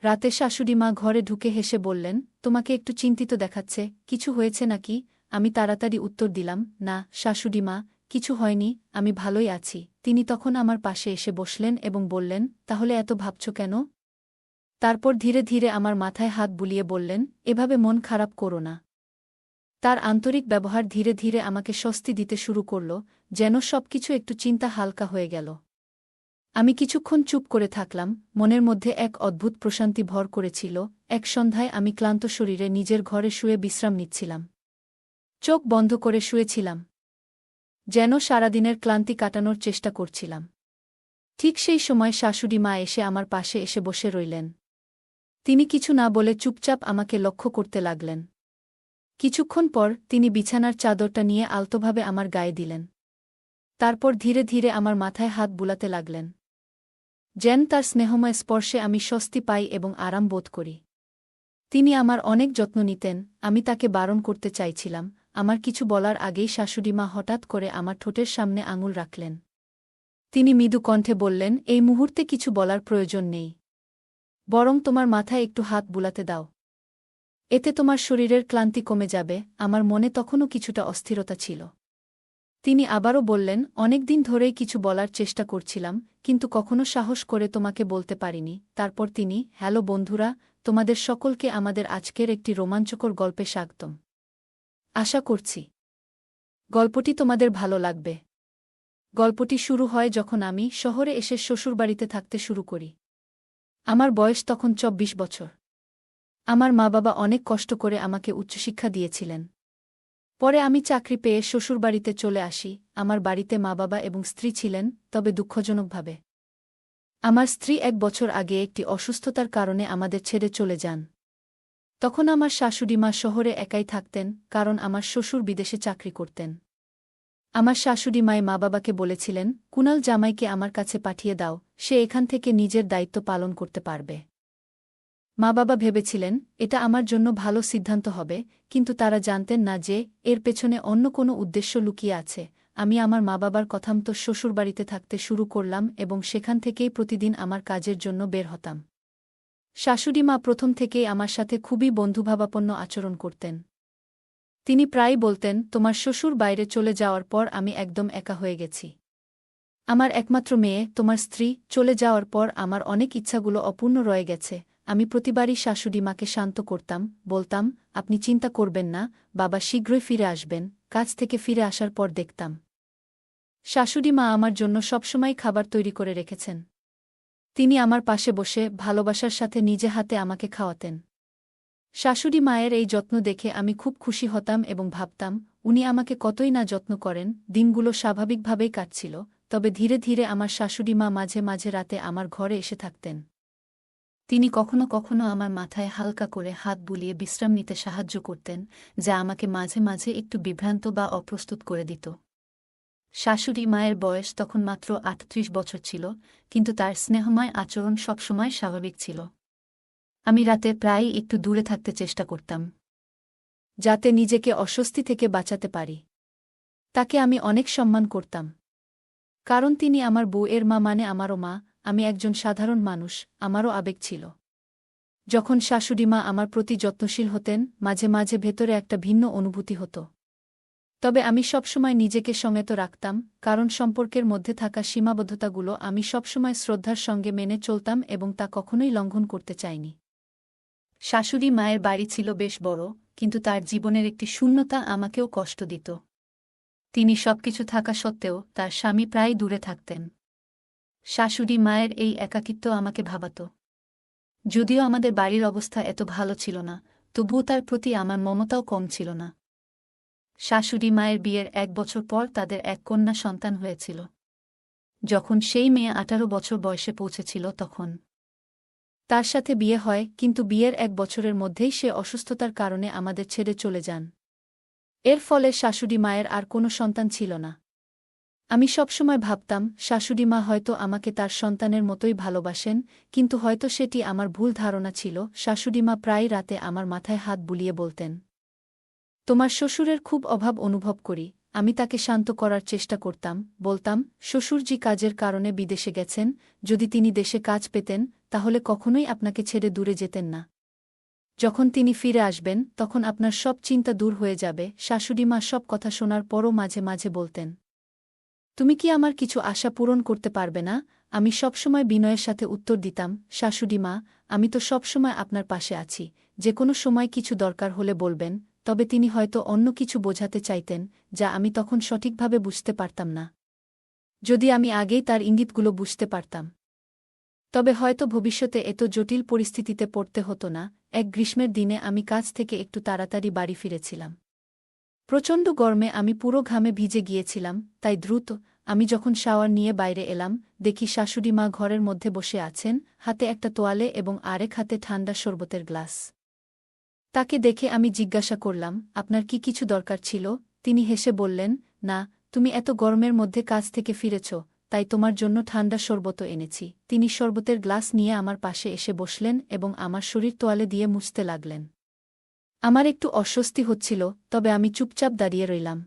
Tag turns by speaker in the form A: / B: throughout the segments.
A: রাতে শাশুড়িমা ঘরে ঢুকে হেসে বললেন, তোমাকে একটু চিন্তিত দেখাচ্ছে, কিছু হয়েছে নাকি? আমি তাড়াতাড়ি উত্তর দিলাম, না শাশুড়িমা, কিছু হয়নি, আমি ভালোই আছি। তিনি তখন আমার পাশে এসে বসলেন এবং বললেন, তাহলে এত ভাবছ কেন? তারপর ধীরে ধীরে আমার মাথায় হাত বুলিয়ে বললেন, এভাবে মন খারাপ করো না। তার আন্তরিক ব্যবহার ধীরে ধীরে আমাকে স্বস্তি দিতে শুরু করল, যেন সবকিছু একটু চিন্তা হালকা হয়ে গেল। আমি কিছুক্ষণ চুপ করে থাকলাম, মনের মধ্যে এক অদ্ভুত প্রশান্তি ভর করেছিল। এক সন্ধ্যায় আমি ক্লান্ত শরীরে নিজের ঘরে শুয়ে বিশ্রাম নিচ্ছিলাম। চোখ বন্ধ করে শুয়েছিলাম, যেন সারাদিনের ক্লান্তি কাটানোর চেষ্টা করছিলাম। ঠিক সেই সময় শাশুড়ি মা এসে আমার পাশে এসে বসে রইলেন। তিনি কিছু না বলে চুপচাপ আমাকে লক্ষ্য করতে লাগলেন। কিছুক্ষণ পর তিনি বিছানার চাদরটা নিয়ে আলতোভাবে আমার গায়ে দিলেন। তারপর ধীরে ধীরে আমার মাথায় হাত বুলাতে লাগলেন। যেন তার স্নেহময় স্পর্শে আমি স্বস্তি পাই এবং আরাম বোধ করি। তিনি আমার অনেক যত্ন নিতেন, আমি তাকে বারণ করতে চাইছিলাম। আমার কিছু বলার আগেই শাশুড়িমা হঠাৎ করে আমার ঠোঁটের সামনে আঙুল রাখলেন। তিনি মৃদু কণ্ঠে বললেন, এই মুহূর্তে কিছু বলার প্রয়োজন নেই। বরং তোমার মাথায় একটু হাত বুলাতে দাও। এতে তোমার শরীরের ক্লান্তি কমে যাবে। আমার মনে তখনও কিছুটা অস্থিরতা ছিল। তিনি আবারও বললেন, অনেকদিন ধরেই কিছু বলার চেষ্টা করছিলাম, কিন্তু কখনো সাহস করে তোমাকে বলতে পারিনি। তারপর তিনি, হ্যালো বন্ধুরা, তোমাদের সকলকে আমাদের আজকের একটি রোমাঞ্চকর গল্পে স্বাগতম। আশা করছি গল্পটি তোমাদের ভালো লাগবে। গল্পটি শুরু হয় যখন আমি শহরে এসে শ্বশুরবাড়িতে থাকতে শুরু করি। আমার বয়স তখন ২৪ বছর। আমার মা বাবা অনেক কষ্ট করে আমাকে উচ্চশিক্ষা দিয়েছিলেন। পরে আমি চাকরি পেয়ে শ্বশুরবাড়িতে চলে আসি। আমার বাড়িতে মা বাবা এবং স্ত্রী ছিলেন, তবে দুঃখজনকভাবে আমার স্ত্রী ১ বছর আগে একটি অসুস্থতার কারণে আমাদের ছেড়ে চলে যান। তখন আমার শাশুড়িমা শহরে একাই থাকতেন, কারণ আমার শ্বশুর বিদেশে চাকরি করতেন। আমার শাশুড়িমায় মা বাবাকে বলেছিলেন, কুনাল জামাইকে আমার কাছে পাঠিয়ে দাও, সে এখান থেকে নিজের দায়িত্ব পালন করতে পারবে। মা বাবা ভেবেছিলেন এটা আমার জন্য ভালো সিদ্ধান্ত হবে, কিন্তু তারা জানতেন না যে এর পেছনে অন্য কোনো উদ্দেশ্য লুকিয়ে আছে। আমি আমার মা বাবার কথামতো শ্বশুরবাড়িতে থাকতে শুরু করলাম এবং সেখান থেকেই প্রতিদিন আমার কাজের জন্য বের হতাম। শাশুড়িমা প্রথম থেকেই আমার সাথে খুবই বন্ধুভাবাপন্ন আচরণ করতেন। তিনি প্রায়ই বলতেন, তোমার শ্বশুর বাইরে চলে যাওয়ার পর আমি একদম একা হয়ে গেছি। আমার একমাত্র মেয়ে, তোমার স্ত্রী, চলে যাওয়ার পর আমার অনেক ইচ্ছাগুলো অপূর্ণ রয়ে গেছে। আমি প্রতিবারই শাশুড়িমাকে শান্ত করতাম, বলতাম, আপনি চিন্তা করবেন না, বাবা শীঘ্রই ফিরে আসবেন। কাজ থেকে ফিরে আসার পর দেখতাম শাশুড়িমা আমার জন্য সবসময় খাবার তৈরি করে রেখেছেন। তিনি আমার পাশে বসে ভালোবাসার সাথে নিজে হাতে আমাকে খাওয়াতেন। শাশুড়ি মায়ের এই যত্ন দেখে আমি খুব খুশি হতাম এবং ভাবতাম, উনি আমাকে কতই না যত্ন করেন। দিনগুলো স্বাভাবিকভাবেই কাটছিল, তবে ধীরে ধীরে আমার শাশুড়িমা মাঝে মাঝে রাতে আমার ঘরে এসে থাকতেন। তিনি কখনো কখনো আমার মাথায় হালকা করে হাত বুলিয়ে বিশ্রাম নিতে সাহায্য করতেন, যা আমাকে মাঝে মাঝে একটু বিভ্রান্ত বা অপ্রস্তুত করে দিত। শাশুড়ি মায়ের বয়স তখন মাত্র ৩৮ বছর ছিল, কিন্তু তার স্নেহময় আচরণ সবসময় স্বাভাবিক ছিল। আমি রাতে প্রায়ই একটু দূরে থাকতে চেষ্টা করতাম, যাতে নিজেকে অস্বস্তি থেকে বাঁচাতে পারি। তাকে আমি অনেক সম্মান করতাম, কারণ তিনি আমার বউয়ের মা, মানে আমারও মা। আমি একজন সাধারণ মানুষ, আমারও আবেগ ছিল। যখন শাশুড়িমা আমার প্রতি যত্নশীল হতেন, মাঝে মাঝে ভেতরে একটা ভিন্ন অনুভূতি হতো। তবে আমি সবসময় নিজেকে সংযত রাখতাম, কারণ সম্পর্কের মধ্যে থাকা সীমাবদ্ধতাগুলো আমি সবসময় শ্রদ্ধার সঙ্গে মেনে চলতাম এবং তা কখনোই লঙ্ঘন করতে চাইনি। শাশুড়ি মায়ের বাড়ি ছিল বেশ বড়, কিন্তু তার জীবনের একটি শূন্যতা আমাকেও কষ্ট দিত। তিনি সবকিছু থাকা সত্ত্বেও তার স্বামী প্রায় দূরে থাকতেন। শাশুড়ি মায়ের এই একাকিত্ব আমাকে ভাবাত। যদিও আমাদের বাড়ির অবস্থা এত ভালো ছিল না, তবুও তার প্রতি আমার মমতাও কম ছিল না। শাশুড়ি মায়ের বিয়ের ১ বছর পর তাদের এক কন্যা সন্তান হয়েছিল। যখন সেই মেয়ে ১৮ বছর বয়সে পৌঁছেছিল তখন তার সাথে বিয়ে হয়, কিন্তু বিয়ের ১ বছরের মধ্যেই সে অসুস্থতার কারণে আমাদের ছেড়ে চলে যান। এর ফলে শাশুড়ি মায়ের আর কোনো সন্তান ছিল না। আমি সবসময় ভাবতাম, শাশুড়িমা হয়তো আমাকে তার সন্তানের মতোই ভালোবাসেন, কিন্তু হয়তো সেটি আমার ভুল ধারণা ছিল। শাশুড়িমা প্রায় রাতে আমার মাথায় হাত বুলিয়ে বলতেন, তোমার শ্বশুরের খুব অভাব অনুভব করি, আমি তাকে শান্ত করার চেষ্টা করতাম, বলতাম, শ্বশুরজি কাজের কারণে বিদেশে গেছেন, যদি তিনি দেশে কাজ পেতেন তাহলে কখনোই আপনাকে ছেড়ে দূরে যেতেন না। যখন তিনি ফিরে আসবেন তখন আপনার সব চিন্তা দূর হয়ে যাবে। শাশুড়িমা সব কথা শোনার পরও মাঝে মাঝে বলতেন, তুমি কি আমার কিছু আশা পূরণ করতে পারবে না? আমি সবসময় বিনয়ের সাথে উত্তর দিতাম, শাশুড়িমা, আমি তো সবসময় আপনার পাশে আছি, যে কোনো সময় কিছু দরকার হলে বলবেন। তবে তিনি হয়তো অন্য কিছু বোঝাতে চাইতেন, যা আমি তখন সঠিকভাবে বুঝতে পারতাম না। যদি আমি আগেই তার ইঙ্গিতগুলো বুঝতে পারতাম, তবে হয়তো ভবিষ্যতে এত জটিল পরিস্থিতিতে পড়তে হতো না। এক গ্রীষ্মের দিনে আমি কাজ থেকে একটু তাড়াতাড়ি বাড়ি ফিরেছিলাম। প্রচণ্ড গরমে আমি পুরো ঘামে ভিজে গিয়েছিলাম, তাই দ্রুত আমি যখন শাওয়ার নিয়ে বাইরে এলাম, দেখি শাশুড়িমা ঘরের মধ্যে বসে আছেন, হাতে একটা তোয়ালে এবং আরেক হাতে ঠান্ডা শরবতের গ্লাস। তাকে দেখে আমি জিজ্ঞাসা করলাম, আপনার কি কিছু দরকার ছিল? তিনি হেসে বললেন, না, তুমি এত গরমের মধ্যে কাজ থেকে ফিরেছ, তাই তোমার জন্য ঠান্ডা শরবত এনেছি। তিনি শরবতের গ্লাস নিয়ে আমার পাশে এসে বসলেন এবং আমার শরীর তোয়ালে দিয়ে মুছতে লাগলেন। আমার একটু অস্বস্তি হচ্ছিল, তবে আমি চুপচাপ দাঁড়িয়ে রইলাম।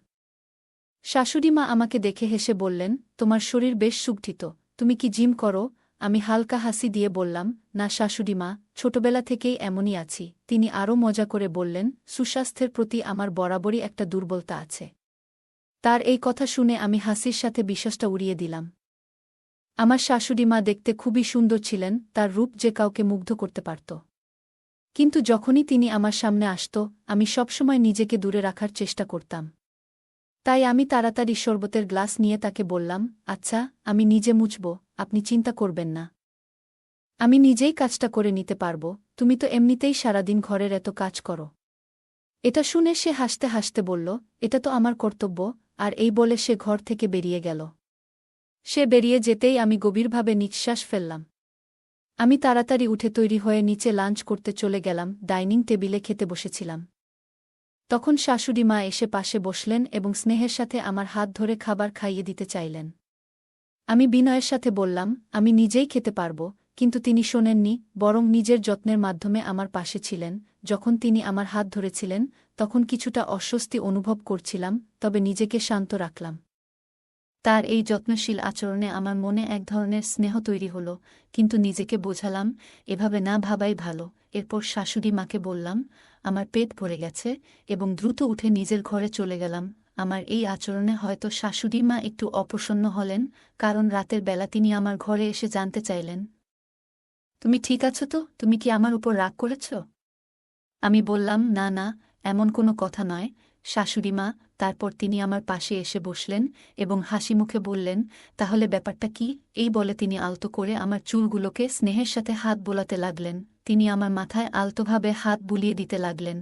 A: শাশুড়িমা আমাকে দেখে হেসে বললেন, তোমার শরীর বেশ সুগঠিত, তুমি কি জিম করো? আমি হালকা হাসি দিয়ে বললাম, না শাশুড়িমা, ছোটবেলা থেকেই এমনই আছি। তিনি আরও মজা করে বললেন, সুস্বাস্থ্যের প্রতি আমার বরাবরই একটা দুর্বলতা আছে। তার এই কথা শুনে আমি হাসির সাথে বিশ্বাসটা উড়িয়ে দিলাম। আমার শাশুড়িমা দেখতে খুবই সুন্দর ছিলেন, তার রূপ যে কাউকে মুগ্ধ করতে পারত। কিন্তু যখনই তিনি আমার সামনে আসত, আমি সবসময় নিজেকে দূরে রাখার চেষ্টা করতাম। তাই আমি তাড়াতাড়ি শরবতের গ্লাস নিয়ে তাকে বললাম, আচ্ছা, আমি নিজে মুছব, আপনি চিন্তা করবেন না। আমি নিজেই কাজটা করে নিতে পারব, তুমি তো এমনিতেই সারাদিন ঘরের এত কাজ করো। এটা শুনে সে হাসতে হাসতে বলল, এটা তো আমার কর্তব্য, আর এই বলে সে ঘর থেকে বেরিয়ে গেল। সে বেরিয়ে যেতেই আমি গভীরভাবে নিঃশ্বাস ফেললাম। আমি তাড়াতাড়ি উঠে তৈরি হয়ে নিচে লাঞ্চ করতে চলে গেলাম। ডাইনিং টেবিলে খেতে বসেছিলাম। তখন শাশুড়িমা এসে পাশে বসলেন এবং স্নেহের সাথে আমার হাত ধরে খাবার খাইয়ে দিতে চাইলেন। আমি বিনয়ের সাথে বললাম, আমি নিজেই খেতে পারব, কিন্তু তিনি শোনেননি, বরং নিজের যত্নের মাধ্যমে আমার পাশে ছিলেন। যখন তিনি আমার হাত ধরেছিলেন তখন কিছুটা অস্বস্তি অনুভব করছিলাম, তবে নিজেকে শান্ত রাখলাম। তার এই যত্নশীল আচরণে আমার মনে এক ধরনের স্নেহ তৈরি হল, কিন্তু নিজেকে বোঝালাম, এভাবে না ভাবাই ভালো। এরপর শাশুড়ি মাকে বললাম, আমার পেট ভরে গেছে, এবং দ্রুত উঠে নিজের ঘরে চলে গেলাম। আমার এই আচরণে হয়তো শাশুড়ি মা একটু অপ্রসন্ন হলেন, কারণ রাতের বেলা তিনি আমার ঘরে এসে জানতে চাইলেন, তুমি ঠিক আছো তো? তুমি কি আমার উপর রাগ করেছ? আমি বললাম, না না, এমন কোনো কথা নয় শাশুড়িমা। তারপর তিনি আমার পাশে এসে বসলেন এবং হাসিমুখে বললেন, তাহলে ব্যাপারটা কি? এই বলে তিনি আলতো করে আমার চুলগুলোকে স্নেহের সাথে হাত বোলাতে লাগলেন। তিনি আমার মাথায় আলতোভাবে হাত বুলিয়ে দিতে লাগলেন,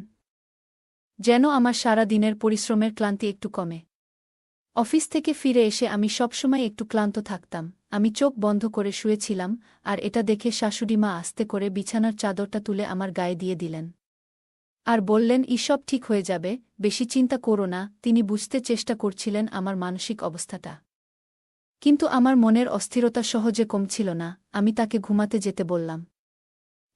A: যেন আমার সারা দিনের পরিশ্রমের ক্লান্তি একটু কমে। অফিস থেকে ফিরে এসে আমি সবসময় একটু ক্লান্ত থাকতাম। আমি চোখ বন্ধ করে শুয়েছিলাম, আর এটা দেখে শাশুড়িমা আস্তে করে বিছানার চাদরটা তুলে আমার গায়ে দিয়ে দিলেন আর বললেন, সব ঠিক হয়ে যাবে, বেশি চিন্তা করো না। তিনি বুঝতে চেষ্টা করছিলেন আমার মানসিক অবস্থাটা, কিন্তু আমার মনের অস্থিরতা সহজে কমছিল না। আমি তাকে ঘুমাতে যেতে বললাম।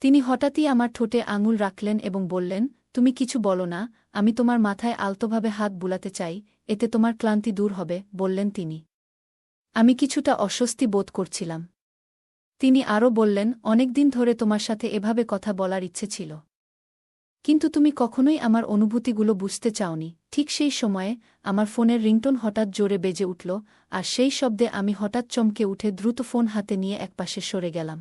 A: তিনি হঠাৎই আমার ঠোঁটে আঙুল রাখলেন এবং বললেন, তুমি কিছু বলো না, আমি তোমার মাথায় আলতোভাবে হাত বুলাতে চাই, এতে তোমার ক্লান্তি দূর হবে, বললেন তিনি। আমি কিছুটা অস্বস্তি বোধ করছিলাম। তিনি আরও বললেন, অনেকদিন ধরে তোমার সাথে এভাবে কথা বলার ইচ্ছে ছিল, কিন্তু তুমি কখনোই আমার অনুভূতিগুলো বুঝতে চাওনি। ঠিক সেই সময়ে আমার ফোনের রিংটোন হঠাৎ জোরে বেজে উঠল, আর সেই শব্দে আমি হঠাৎ চমকে উঠে দ্রুত ফোন হাতে নিয়ে একপাশে সরে গেলাম।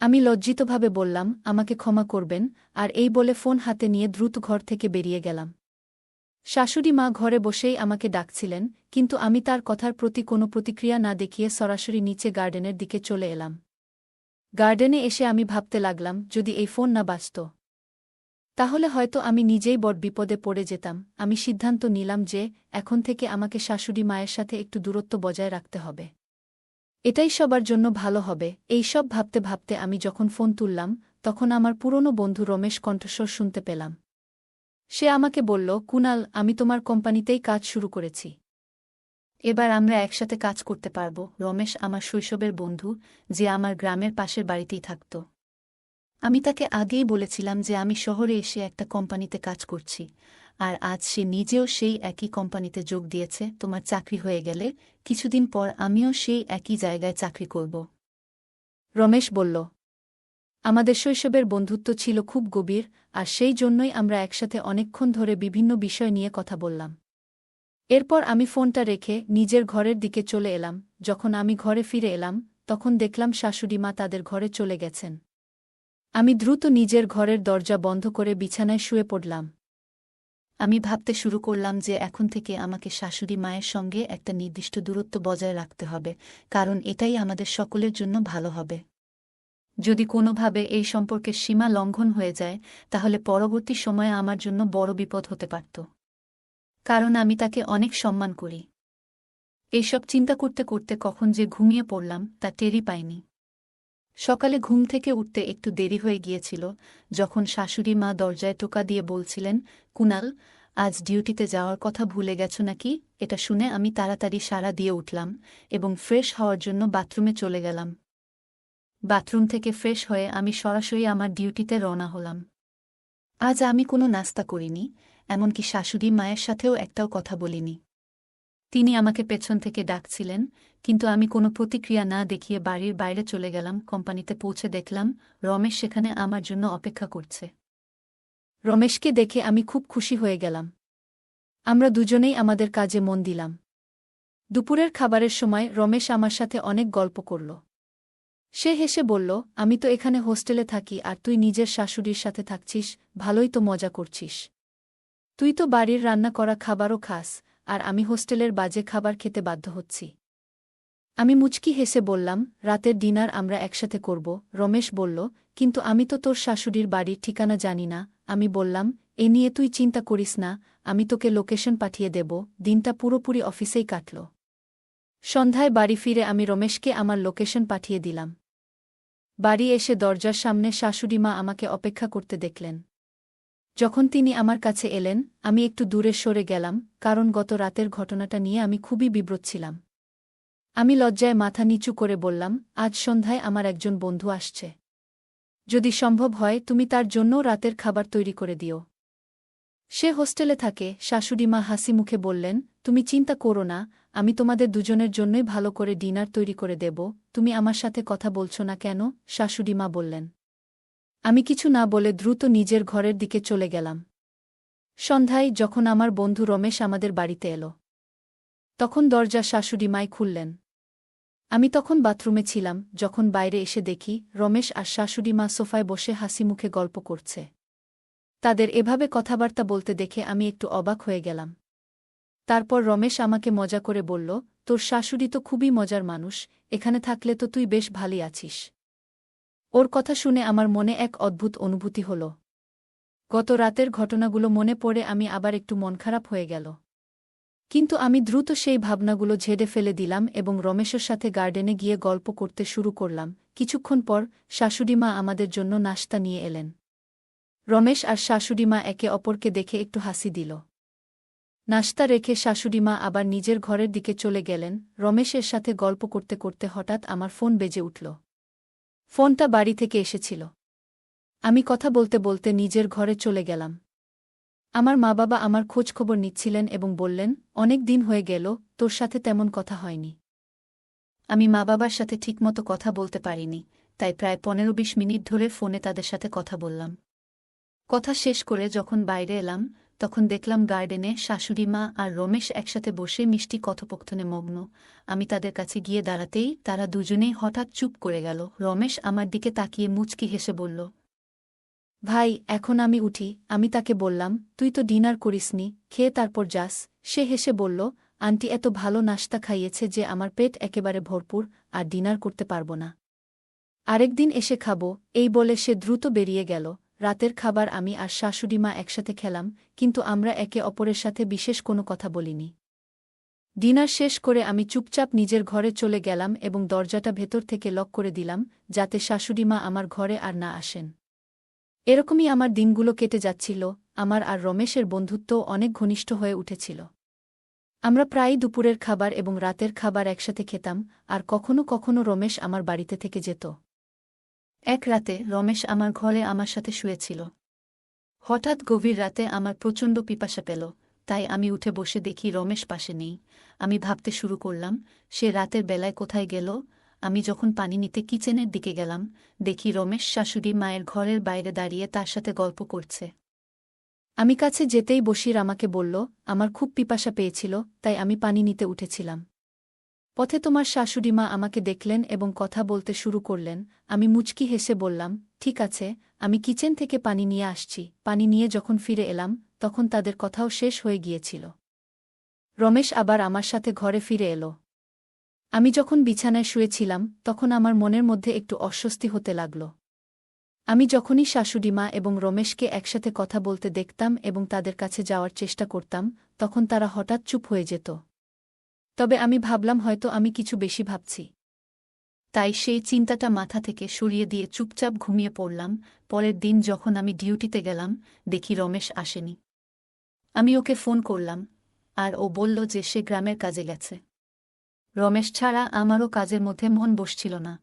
A: আমি লজ্জিতভাবে বললাম, আমাকে ক্ষমা করবেন, আর এই বলে ফোন হাতে নিয়ে দ্রুত ঘর থেকে বেরিয়ে গেলাম। শাশুড়ি মা ঘরে বসেই আমাকে ডাকছিলেন, কিন্তু আমি তার কথার প্রতি কোনো প্রতিক্রিয়া না দেখিয়ে সরাসরি নিচে গার্ডেনের দিকে চলে এলাম। গার্ডেনে এসে আমি ভাবতে লাগলাম, যদি এই ফোন না বাজত, তাহলে হয়তো আমি নিজেই বড় বিপদে পড়ে যেতাম। আমি সিদ্ধান্ত নিলাম যে এখন থেকে আমাকে শাশুড়ি মায়ের সাথে একটু দূরত্ব বজায় রাখতে হবে। এটাই সবার জন্য ভালো হবে। এই সব ভাবতে ভাবতে আমি যখন ফোন তুললাম, তখন আমার পুরনো বন্ধু রমেশ কণ্ঠস্বর শুনতে পেলাম। সে আমাকে বলল, কুনাল, আমি তোমার কোম্পানিতেই কাজ শুরু করেছি। এবার আমরা একসাথে কাজ করতে পারব। রমেশ আমার শৈশবের বন্ধু, যে আমার গ্রামের পাশের বাড়িতেই থাকত। আমি তাকে আগেই বলেছিলাম যে আমি শহরে এসে একটা কোম্পানিতে কাজ করছি।
B: আর আজ সে নিজেও সেই একই কোম্পানিতে যোগ দিয়েছে। তোমার চাকরি হয়ে গেলে কিছুদিন পর আমিও সেই একই জায়গায় চাকরি করব।
A: রমেশ বলল। আমাদের শৈশবের বন্ধুত্ব ছিল খুব গভীর, আর সেই জন্যই আমরা একসাথে অনেকক্ষণ ধরে বিভিন্ন বিষয় নিয়ে কথা বললাম। এরপর আমি ফোনটা রেখে নিজের ঘরের দিকে চলে এলাম। যখন আমি ঘরে ফিরে এলাম, তখন দেখলাম শাশুড়ি মা তাদের ঘরে চলে গেছেন। আমি দ্রুত নিজের ঘরের দরজা বন্ধ করে বিছানায় শুয়ে পড়লাম।
B: আমি ভাবতে শুরু করলাম যে এখন থেকে আমাকে শাশুড়ি মায়ের সঙ্গে একটা নির্দিষ্ট দূরত্ব বজায় রাখতে হবে, কারণ এটাই আমাদের সকলের জন্য ভালো হবে। যদি কোনোভাবে এই সম্পর্কের সীমা লঙ্ঘন হয়ে যায়, তাহলে পরবর্তী সময়ে আমার জন্য বড় বিপদ হতে পারত। কারণ আমি তাকে অনেক সম্মান করি। এইসব চিন্তা করতে করতে কখন যে ঘুমিয়ে পড়লাম তা টেরই পাইনি। সকালে ঘুম থেকে উঠতে একটু দেরি হয়ে গিয়েছিল, যখন শাশুড়ি মা দরজায় টোকা দিয়ে বলছিলেন, কুনাল, আজ ডিউটিতে যাওয়ার কথা ভুলে গেছ নাকি? এটা শুনে আমি তাড়াতাড়ি সাড়া দিয়ে উঠলাম এবং ফ্রেশ হওয়ার জন্য বাথরুমে চলে গেলাম। বাথরুম থেকে ফ্রেশ হয়ে আমি সরাসরি আমার ডিউটিতে রওনা হলাম। আজ আমি কোনো নাস্তা করিনি, এমনকি শাশুড়ি মায়ের সাথেও একটাও কথা বলিনি। তিনি আমাকে পেছন থেকে ডাকছিলেন, কিন্তু আমি কোনো প্রতিক্রিয়া না দেখিয়ে বাড়ির বাইরে চলে গেলাম। কোম্পানিতে পৌঁছে দেখলাম রমেশ সেখানে আমার জন্য অপেক্ষা করছে।
A: রমেশকে দেখে আমি খুব খুশি হয়ে গেলাম। আমরা দুজনেই আমাদের কাজে মন দিলাম। দুপুরের খাবারের সময় রমেশ আমার সাথে অনেক গল্প করল। সে হেসে বলল, আমি তো এখানে হোস্টেলে থাকি আর তুই নিজের শাশুড়ির সাথে থাকছিস, ভালোই তো মজা করছিস। তুই তো বাড়ির রান্না করা খাবারও খাস, আর আমি হোস্টেলের বাজে খাবার খেতে বাধ্য হচ্ছি। আমি মুচকি হেসে বললাম, রাতের ডিনার আমরা একসাথে করব। রমেশ বলল, কিন্তু আমি তো তোর শাশুড়ির বাড়ির ঠিকানা জানি না। আমি বললাম, এ নিয়ে তুই চিন্তা করিস না, আমি তোকে লোকেশন পাঠিয়ে দেব। দিনটা পুরোপুরি অফিসেই কাটল। সন্ধ্যায় বাড়ি ফিরে আমি রমেশকে আমার লোকেশন পাঠিয়ে দিলাম। বাড়ি এসে দরজার সামনে শাশুড়ি মা আমাকে অপেক্ষা করতে দেখলেন। যখন তিনি আমার কাছে এলেন, আমি একটু দূরে সরে গেলাম, কারণ গত রাতের ঘটনাটা নিয়ে আমি খুবই বিব্রত ছিলাম। আমি লজ্জায় মাথা নিচু করে বললাম, আজ সন্ধ্যায় আমার একজন বন্ধু আসছে। যদি সম্ভব হয় তুমি তার জন্যও রাতের খাবার তৈরি করে দিও। সে হোস্টেলে থাকে। শাশুড়ি মা হাসি মুখে বললেন, তুমি চিন্তা করো না, আমি তোমাদের দুজনের জন্যই ভালো করে ডিনার তৈরি করে দেব। তুমি আমার সাথে কথা বলছো না কেন? শাশুড়ি মা বললেন। আমি কিছু না বলে দ্রুত নিজের ঘরের দিকে চলে গেলাম। সন্ধ্যায় যখন আমার বন্ধু রমেশ আমাদের বাড়িতে এলো, তখন দরজা শাশুড়ি মাই খুললেন। আমি তখন বাথরুমে ছিলাম। যখন বাইরে এসে দেখি রমেশ আর শাশুড়ি মা সোফায় বসে হাসিমুখে গল্প করছে। তাদের এভাবে কথাবার্তা বলতে দেখে আমি একটু অবাক হয়ে গেলাম। তারপর রমেশ আমাকে মজা করে বলল, তোর শাশুড়ি তো খুবই মজার মানুষ, এখানে থাকলে তো তুই বেশ ভালোই আছিস। ওর কথা শুনে আমার মনে এক অদ্ভুত অনুভূতি হল। গত রাতের ঘটনাগুলো মনে পড়ে আমি আবার একটু মন খারাপ হয়ে গেল। কিন্তু আমি দ্রুত সেই ভাবনাগুলো ঝেড়ে ফেলে দিলাম এবং রমেশের সাথে গার্ডেনে গিয়ে গল্প করতে শুরু করলাম। কিছুক্ষণ পর শাশুড়িমা আমাদের জন্য নাশতা নিয়ে এলেন। রমেশ আর শাশুড়িমা একে অপরকে দেখে একটু হাসি দিল। নাশতা রেখে শাশুড়িমা আবার নিজের ঘরের দিকে চলে গেলেন। রমেশের সাথে গল্প করতে করতে হঠাৎ আমার ফোন বেজে উঠল। ফোনটা বাড়ি থেকে এসেছিল। আমি কথা বলতে বলতে নিজের ঘরে চলে গেলাম। আমার মা-বাবা আমার খোঁজখবর নিচ্ছিলেন এবং বললেন, অনেক দিন হয়ে গেল, তোর সাথে তেমন কথা হয়নি।
B: আমি মা-বাবার সাথে ঠিকমতো কথা বলতে পারিনি, তাই প্রায় 15-20 মিনিট ধরে ফোনে তাদের সাথে কথা বললাম। কথা শেষ করে যখন বাইরে এলাম, তখন দেখলাম গার্ডেনে শাশুড়ি মা আর রমেশ একসাথে বসে মিষ্টি কথোপকথনে মগ্ন। আমি তাদের কাছে গিয়ে দাঁড়াতেই তারা দুজনেই হঠাৎ চুপ করে গেল। রমেশ আমার দিকে তাকিয়ে মুচকি হেসে বলল,
A: ভাই, এখন আমি উঠি। আমি তাকে বললাম, তুই তো ডিনার করিসনি, খেয়ে তারপর যাস। সে হেসে বলল, আন্টি এত ভালো নাশতা খাইয়েছে যে আমার পেট একেবারে ভরপুর, আর ডিনার করতে পারব না। আরেকদিন এসে খাবো। এই বলে সে দ্রুত বেরিয়ে গেল। রাতের খাবার আমি আর শাশুড়িমা একসাথে খেলাম, কিন্তু আমরা একে অপরের সাথে বিশেষ কোনো কথা বলিনি। ডিনার শেষ করে আমি চুপচাপ নিজের ঘরে চলে গেলাম এবং দরজাটা ভেতর থেকে লক করে দিলাম, যাতে শাশুড়িমা আমার ঘরে আর না আসেন। এরকমই আমার দিনগুলো কেটে যাচ্ছিল। আমার আর রমেশের বন্ধুত্বও অনেক ঘনিষ্ঠ হয়ে উঠেছিল। আমরা প্রায়ই দুপুরের খাবার এবং রাতের খাবার একসাথে খেতাম, আর কখনো কখনো রমেশ আমার বাড়িতে থেকে যেত।
B: এক রাতে রমেশ আমার ঘরে আমার সাথে শুয়েছিল। হঠাৎ গভীর রাতে আমার প্রচণ্ড পিপাসা পেল, তাই আমি উঠে বসে দেখি রমেশ পাশে নেই। আমি ভাবতে শুরু করলাম, সে রাতের বেলায় কোথায় গেল। আমি যখন পানি নিতে কিচেনের দিকে গেলাম, দেখি রমেশ শাশুড়ি মায়ের ঘরের বাইরে দাঁড়িয়ে তার সাথে গল্প করছে।
A: আমি কাছে যেতেই বশির আমাকে বলল, আমার খুব পিপাসা পেয়েছিল, তাই আমি পানি নিতে উঠেছিলাম। পথে তোমার শাশুড়িমা আমাকে দেখলেন এবং কথা বলতে শুরু করলেন। আমি মুচকি হেসে বললাম, ঠিক আছে, আমি কিচেন থেকে পানি নিয়ে আসছি। পানি নিয়ে যখন ফিরে এলাম, তখন তাদের কথাও শেষ হয়ে গিয়েছিল। রমেশ আবার আমার সাথে ঘরে ফিরে এলো। আমি যখন বিছানায় শুয়েছিলাম, তখন আমার মনের মধ্যে একটু অস্বস্তি হতে লাগল। আমি যখনই শাশুড়িমা এবং রমেশকে একসাথে কথা বলতে দেখতাম এবং তাদের কাছে যাওয়ার চেষ্টা করতাম, তখন তারা হঠাৎ চুপ হয়ে যেত। তবে আমি ভাবলাম হয়তো আমি কিছু বেশি ভাবছি।
B: তাই সেই চিন্তাটা মাথা থেকে সরিয়ে দিয়ে চুপচাপ ঘুমিয়ে পড়লাম। পরের দিন যখন আমি ডিউটিতে গেলাম, দেখি রমেশ আসেনি। আমি ওকে ফোন করলাম, আর ও বলল যে সে গ্রামের কাজে গেছে। রমেশ ছাড়া আমারও কাজের মধ্যে মন বসছিল না।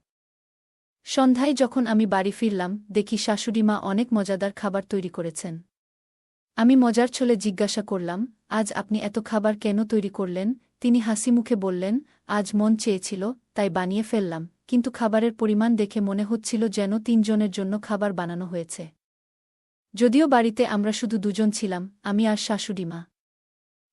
A: সন্ধ্যায় যখন আমি বাড়ি ফিরলাম, দেখি শাশুড়িমা অনেক মজাদার খাবার তৈরি করেছেন। আমি মজার ছলে জিজ্ঞাসা করলাম, আজ আপনি এত খাবার কেন তৈরি করলেন? তিনি হাসিমুখে বললেন, আজ মন চেয়েছিল, তাই বানিয়ে ফেললাম, কিন্তু খাবারের পরিমাণ দেখে মনে হচ্ছিল যেন ৩ জনের জন্য খাবার বানানো হয়েছে। যদিও বাড়িতে আমরা শুধু দুজন ছিলাম, আমি আর শাশুড়িমা।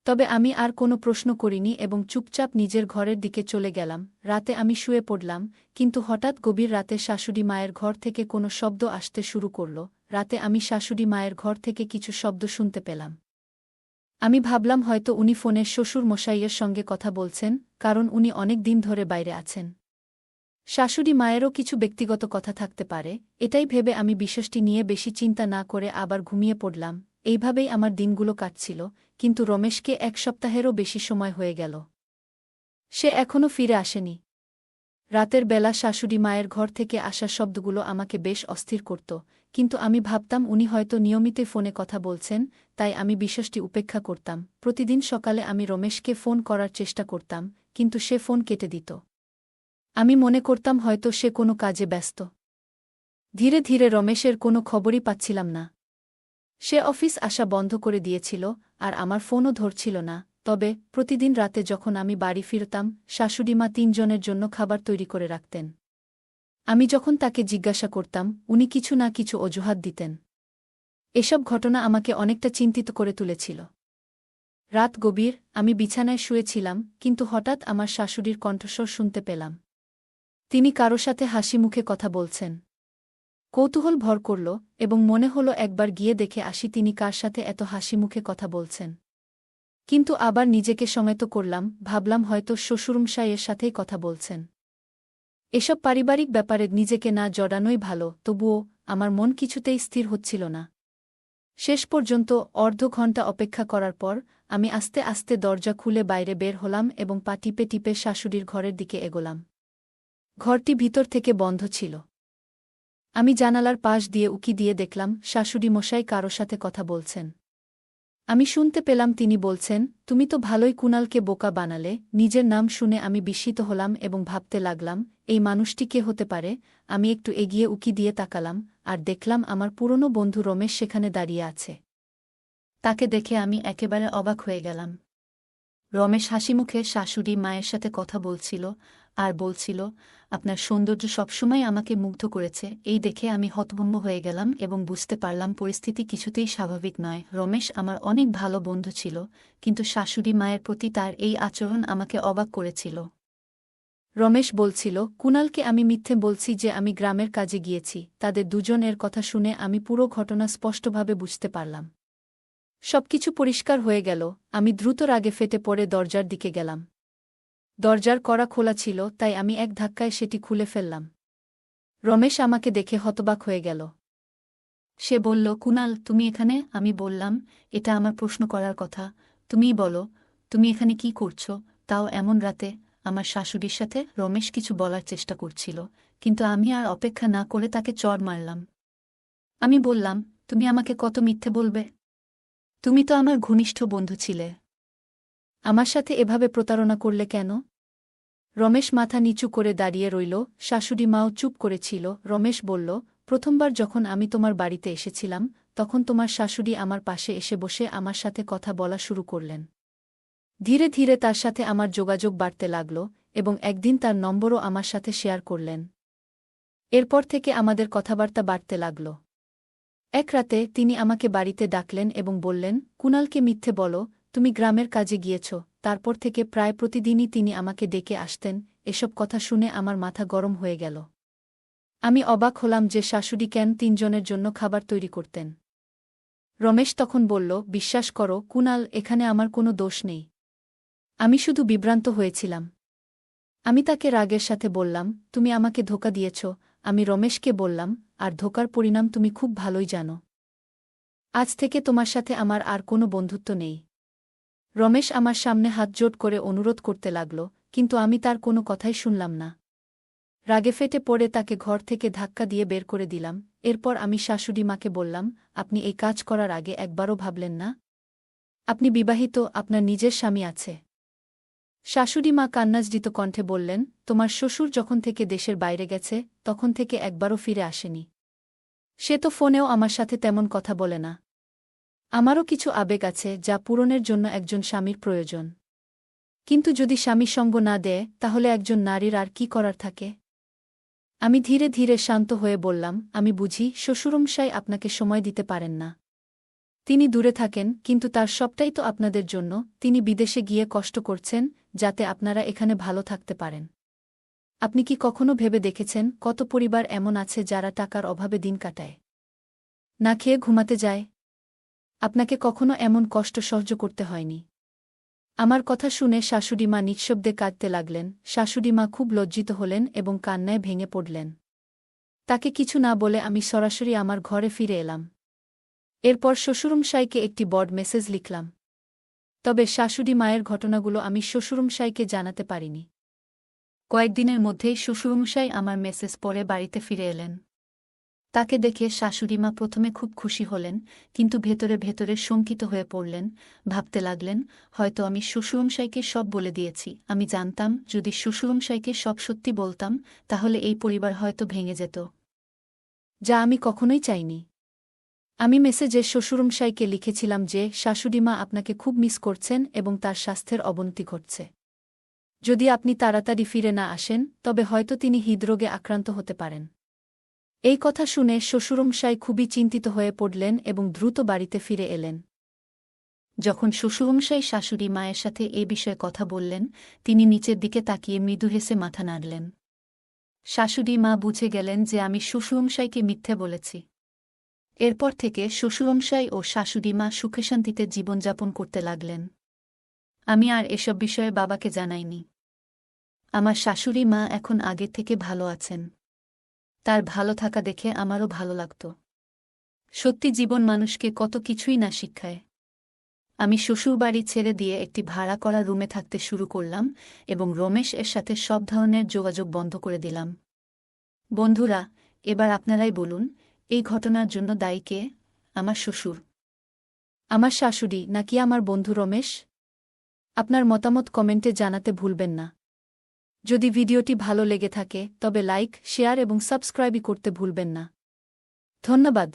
A: তবে আমি আর কোনো প্রশ্ন করিনি এবং চুপচাপ নিজের ঘরের দিকে চলে গেলাম। রাতে আমি শুয়ে পড়লাম, কিন্তু হঠাৎ গভীর রাতে শাশুড়ি মায়ের ঘর থেকে কোনো শব্দ আসতে শুরু করল। রাতে আমি শাশুড়ি মায়ের ঘর থেকে কিছু শব্দ শুনতে পেলাম। আমি ভাবলাম হয়তো উনি ফোনের শ্বশুর মশাইয়ের সঙ্গে কথা বলছেন, কারণ উনি অনেক দিন ধরে বাইরে আছেন। শাশুড়ি মায়েরও কিছু ব্যক্তিগত কথা থাকতে পারে, এটাই ভেবে আমি বিষয়টি নিয়ে বেশি চিন্তা না করে আবার ঘুমিয়ে পড়লাম। এইভাবেই আমার দিনগুলো কাটছিল, কিন্তু রমেশকে ১ সপ্তাহেরও বেশি সময় হয়ে গেল। সে এখনও ফিরে আসেনি। রাতের বেলা শাশুড়ি মায়ের ঘর থেকে আসা শব্দগুলো আমাকে বেশ অস্থির করত, কিন্তু আমি ভাবতাম উনি হয়তো নিয়মিতই ফোনে কথা বলছেন, তাই আমি বিষয়টি উপেক্ষা করতাম। প্রতিদিন সকালে আমি রমেশকে ফোন করার চেষ্টা করতাম, কিন্তু সে ফোন কেটে দিত। আমি মনে করতাম হয়তো সে কোনো কাজে ব্যস্ত। ধীরে ধীরে রমেশের কোনো খবরই পাচ্ছিলাম না। সে অফিস আসা বন্ধ করে দিয়েছিল, আর আমার ফোনও ধরছিল না। তবে প্রতিদিন রাতে যখন আমি বাড়ি ফিরতাম, শাশুড়িমা ৩ জনের জন্য খাবার তৈরি করে রাখতেন। আমি যখন তাকে জিজ্ঞাসা করতাম, উনি কিছু না কিছু অজুহাত দিতেন। এসব ঘটনা আমাকে অনেকটা চিন্তিত করে তুলেছিল। রাত গভীর, আমি বিছানায় শুয়েছিলাম, কিন্তু হঠাৎ আমার শাশুড়ির কণ্ঠস্বর শুনতে পেলাম। তিনি কারো সাথে হাসি মুখে কথা বলছেন। কৌতূহল ভর করল, এবং মনে হলো একবার গিয়ে দেখে আসি তিনি কার সাথে এত হাসি মুখে কথা বলছেন। কিন্তু আবার নিজেকে সংযত করলাম, ভাবলাম হয়তো শ্বশুরমশাইয়ের সাথেই কথা বলছেন। এসব পারিবারিক ব্যাপারে নিজেকে না জড়ানোই ভালো, তবুও আমার মন কিছুতেই স্থির হচ্ছিল না। শেষ পর্যন্ত অর্ধ ঘণ্টা অপেক্ষা করার পর আমি আস্তে আস্তে দরজা খুলে বাইরে বের হলাম এবং পা টিপে টিপে শাশুড়ির ঘরের দিকে এগোলাম। ঘরটি ভিতর থেকে বন্ধ ছিল। আমি জানালার পাশ দিয়ে উকি দিয়ে দেখলাম শাশুড়ি মশাই কারো সাথে কথা বলছেন। আমি শুনতে পেলাম তিনি বলছেন, তুমি তো ভালোই কুণালকে বোকা বানালে। নিজের নাম শুনে আমি বিস্মিত হলাম এবং ভাবতে লাগলাম, এই মানুষটি কে হতে পারে। আমি একটু এগিয়ে উকি দিয়ে তাকালাম, আর দেখলাম আমার পুরনো বন্ধু রমেশ সেখানে দাঁড়িয়ে আছে।
B: তাকে দেখে আমি একেবারে অবাক হয়ে গেলাম। রমেশ হাসিমুখে শাশুড়ি মায়ের সাথে কথা বলছিল, আর বলছিল, আপনার সৌন্দর্য সবসময় আমাকে মুগ্ধ করেছে। এই দেখে আমি হতভম্ব হয়ে গেলাম এবং বুঝতে পারলাম পরিস্থিতি কিছুতেই স্বাভাবিক নয়। রমেশ আমার অনেক ভালো বন্ধু ছিল, কিন্তু শাশুড়ি মায়ের প্রতি তার এই আচরণ আমাকে অবাক করেছিল।
A: রমেশ বলছিল, কুণালকে আমি মিথ্যে বলছি যে আমি গ্রামের কাজে গিয়েছি। তাদের দুজনের কথা শুনে আমি পুরো ঘটনা স্পষ্টভাবে বুঝতে পারলাম। সবকিছু পরিষ্কার হয়ে গেল। আমি দ্রুত রাগে ফেটে পড়ে দরজার দিকে গেলাম। দরজার কড়া খোলা ছিল, তাই আমি এক ধাক্কায় সেটি খুলে ফেললাম। রমেশ আমাকে দেখে হতবাক হয়ে গেল।
B: সে বলল, কুণাল, তুমি এখানে? আমি বললাম, এটা আমার প্রশ্ন করার কথা। তুমিই বলো, তুমি এখানে কি করছো, তাও এমন রাতে? আমার শাশুড়ির সাথে? রমেশ কিছু বলার চেষ্টা করছিল, কিন্তু আমি আর অপেক্ষা না করে তাকে চড় মারলাম। আমি বললাম, তুমি আমাকে কত মিথ্যে বলবে? তুমি তো আমার ঘনিষ্ঠ বন্ধু ছিলে।
A: আমার সাথে এভাবে প্রতারণা করলে কেন? রমেশ মাথা নিচু করে দাঁড়িয়ে রইল। শাশুড়ি মাও চুপ করেছিল। রমেশ বলল, প্রথমবার যখন আমি তোমার বাড়িতে এসেছিলাম, তখন তোমার শাশুড়ি আমার পাশে এসে বসে আমার সাথে কথা বলা শুরু করলেন। ধীরে ধীরে তার সাথে আমার যোগাযোগ বাড়তে লাগল এবং একদিন তার নম্বরও আমার সাথে শেয়ার করলেন। এরপর থেকে আমাদের কথাবার্তা বাড়তে লাগল। এক রাতে তিনি আমাকে বাড়িতে ডাকলেন এবং বললেন, কুণালকে মিথ্যে বলো, তুমি গ্রামের কাজে গিয়েছ। তারপর থেকে প্রায় প্রতিদিনই তিনি আমাকে ডেকে আসতেন। এসব কথা শুনে আমার মাথা গরম হয়ে গেল। আমি অবাক হলাম যে শাশুড়ি কেন ৩ জনের জন্য খাবার তৈরি করতেন। রমেশ তখন বলল, বিশ্বাস করো কুণাল, এখানে আমার কোনো দোষ নেই। আমি শুধু বিভ্রান্ত হয়েছিলাম। আমি তাকে রাগের সাথে বললাম, তুমি আমাকে ধোঁকা দিয়েছ। আমি রমেশকে বললাম, আর ধোঁকার পরিণাম তুমি খুব ভালোই জানো। আজ থেকে তোমার সাথে আমার আর কোনো বন্ধুত্ব নেই। রমেশ আমার সামনে হাতজোড় করে অনুরোধ করতে লাগল, কিন্তু আমি তার কোনো কথাই শুনলাম না। রাগে ফেটে পড়ে তাকে ঘর থেকে ধাক্কা দিয়ে বের করে দিলাম। এরপর আমি শাশুড়ি মাকে বললাম, আপনি এই কাজ করার আগে একবারও ভাবলেন না? আপনি বিবাহিত, আপনার নিজের স্বামী আছে। শাশুড়ি মা কান্নাজড়িত কণ্ঠে বললেন, তোমার শ্বশুর যখন থেকে দেশের বাইরে গেছে তখন থেকে একবারও ফিরে আসেনি। সে তো ফোনেও আমার সাথে তেমন কথা বলে না। আমারও কিছু আবেগ আছে যা পূরণের জন্য একজন স্বামীর প্রয়োজন। কিন্তু যদি স্বামী সঙ্গ না দেয় তাহলে একজন নারীর আর কি করার থাকে? আমি ধীরে ধীরে শান্ত হয়ে বললাম, আমি বুঝি শ্বশুরমশাই আপনাকে সময় দিতে পারেন না। তিনি দূরে থাকেন, কিন্তু তার সবটাই তো আপনাদের জন্য। তিনি বিদেশে গিয়ে কষ্ট করছেন যাতে আপনারা এখানে ভালো থাকতে পারেন। আপনি কি কখনো ভেবে দেখেছেন কত পরিবার এমন আছে যারা টাকার অভাবে দিন কাটায়, না খেয়ে ঘুমাতে যায়? আপনাকে কখনো এমন কষ্ট সহ্য করতে হয়নি। আমার কথা শুনে শাশুড়িমা নিঃশব্দে কাঁদতে লাগলেন। শাশুড়িমা খুব লজ্জিত হলেন এবং কান্নায় ভেঙে পড়লেন। তাকে কিছু না বলে আমি সরাসরি আমার ঘরে ফিরে এলাম। এরপর শ্বশুরমশাইকে একটি বড় মেসেজ লিখলাম। তবে শাশুড়ি মায়ের ঘটনাগুলো আমি শ্বশুরমশাইকে জানাতে পারিনি।
B: কয়েকদিনের মধ্যেই শ্বশুরমশাই আমার মেসেজ পড়ে বাড়িতে ফিরে এলেন। তাকে দেখে শাশুড়িমা প্রথমে খুব খুশি হলেন, কিন্তু ভেতরে ভেতরে শঙ্কিত হয়ে পড়লেন। ভাবতে লাগলেন, হয়তো আমি শ্বশুরমশাইকে সব বলে দিয়েছি। আমি জানতাম যদি শ্বশুরমশাইকে সব সত্যি বলতাম তাহলে এই পরিবার হয়তো ভেঙে যেত।
A: যা আমি কখনোই চাইনি। আমি মেসেজে শ্বশুরমশাইকে লিখেছিলাম যে শাশুড়িমা আপনাকে খুব মিস করছেন এবং তার স্বাস্থ্যের অবনতি ঘটছে। যদি আপনি তাড়াতাড়ি ফিরে না আসেন তবে হয়তো তিনি হৃদরোগে আক্রান্ত হতে পারেন। এই কথা শুনে শ্বশুরমশাই খুবই চিন্তিত হয়ে পড়লেন এবং দ্রুত বাড়িতে ফিরে এলেন।
B: যখন শ্বশুরমশাই শাশুড়ি মায়ের সাথে এ বিষয়ে কথা বললেন, তিনি নিচের দিকে তাকিয়ে মৃদু হেসে মাথা নাড়লেন। শাশুড়ি মা বুঝে গেলেন যে আমি শ্বশুরমশাইকে মিথ্যে বলেছি। এরপর থেকে শ্বশুরমশাই ও শাশুড়ি মা সুখে শান্তিতে জীবনযাপন করতে লাগলেন। আমি আর এসব বিষয়ে বাবাকে জানাইনি। আমার শাশুড়ি মা এখন আগের থেকে ভালো আছেন। তার ভালো থাকা দেখে আমারও ভালো লাগত। সত্যি জীবন মানুষকে কত কিছুই না শিক্ষায়। আমি শ্বশুরবাড়ি ছেড়ে দিয়ে একটি ভাড়া করা রুমে থাকতে শুরু করলাম এবং রমেশ এর সাথে সব ধরনের যোগাযোগ বন্ধ করে দিলাম। বন্ধুরা, এবার আপনারাই বলুন, এই ঘটনার জন্য দায়ী কে? আমার শ্বশুর,
A: আমার শাশুড়ি, নাকি আমার বন্ধু রমেশ? আপনার মতামত কমেন্টে জানাতে ভুলবেন না। যদি ভিডিওটি ভালো লেগে থাকে তবে লাইক, শেয়ার এবং সাবস্ক্রাইবই করতে ভুলবেন না। ধন্যবাদ।